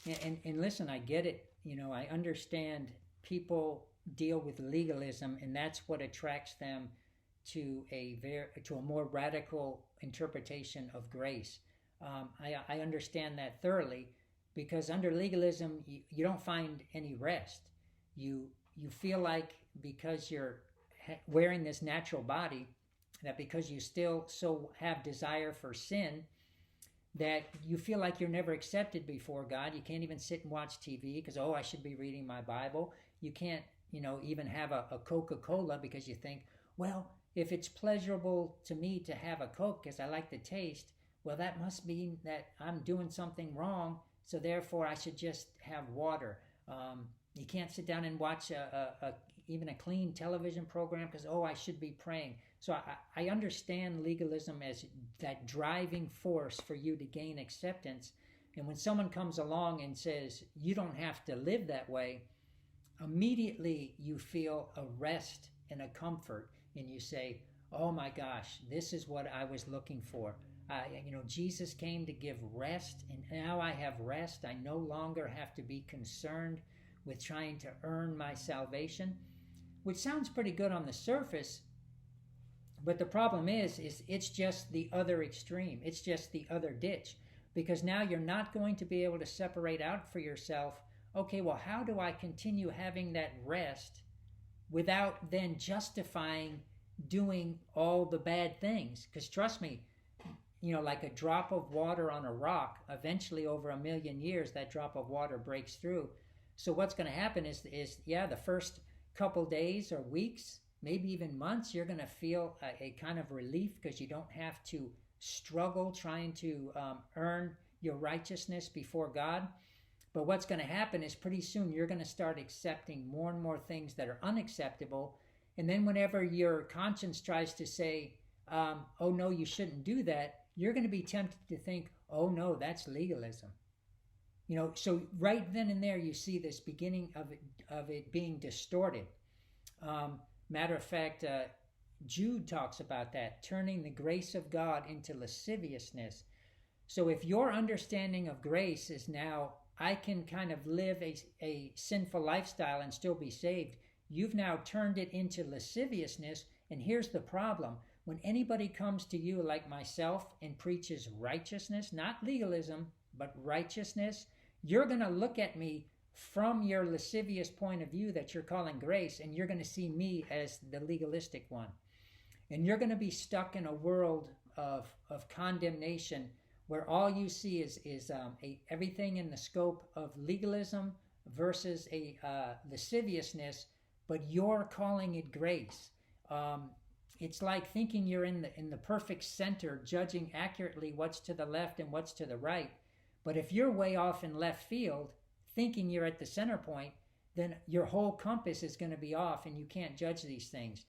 And listen, I get it. I understand people deal with legalism, and that's what attracts them to a more radical interpretation of grace. I understand that thoroughly, because under legalism you don't find any rest. You feel like because you're wearing this natural body, that because you still so have desire for sin, that you feel like you're never accepted before God. You can't even sit and watch TV because, I should be reading my Bible. You can't, even have a Coca-Cola because you think, well, if it's pleasurable to me to have a Coke because I like the taste, well, that must mean that I'm doing something wrong. So therefore, I should just have water. You can't sit down and watch even a clean television program because, I should be praying. So I understand legalism as that driving force for you to gain acceptance. And when someone comes along and says, you don't have to live that way, immediately you feel a rest and a comfort. And you say, oh my gosh, this is what I was looking for. Jesus came to give rest, and now I have rest. I no longer have to be concerned with trying to earn my salvation, which sounds pretty good on the surface, but the problem is it's just the other extreme. It's just the other ditch, because now you're not going to be able to separate out for yourself, okay, well, how do I continue having that rest without then justifying doing all the bad things? Because trust me, like a drop of water on a rock, eventually over 1,000,000 years, that drop of water breaks through. So what's going to happen is the first couple days or weeks, maybe even months, you're going to feel a kind of relief because you don't have to struggle trying to earn your righteousness before God. But what's going to happen is pretty soon you're going to start accepting more and more things that are unacceptable. And then whenever your conscience tries to say, oh no, you shouldn't do that, you're going to be tempted to think, oh no, that's legalism. So right then and there you see this beginning of it being distorted. Matter of fact, Jude talks about that, turning the grace of God into lasciviousness. So if your understanding of grace is now, I can kind of live a sinful lifestyle and still be saved, you've now turned it into lasciviousness. And here's the problem. When anybody comes to you like myself and preaches righteousness, not legalism, but righteousness, you're going to look at me from your lascivious point of view that you're calling grace, and you're going to see me as the legalistic one. And you're going to be stuck in a world of condemnation where all you see is everything in the scope of legalism versus a lasciviousness, but you're calling it grace. It's like thinking you're in the perfect center, judging accurately what's to the left and what's to the right. But if you're way off in left field, thinking you're at the center point, then your whole compass is going to be off and you can't judge these things.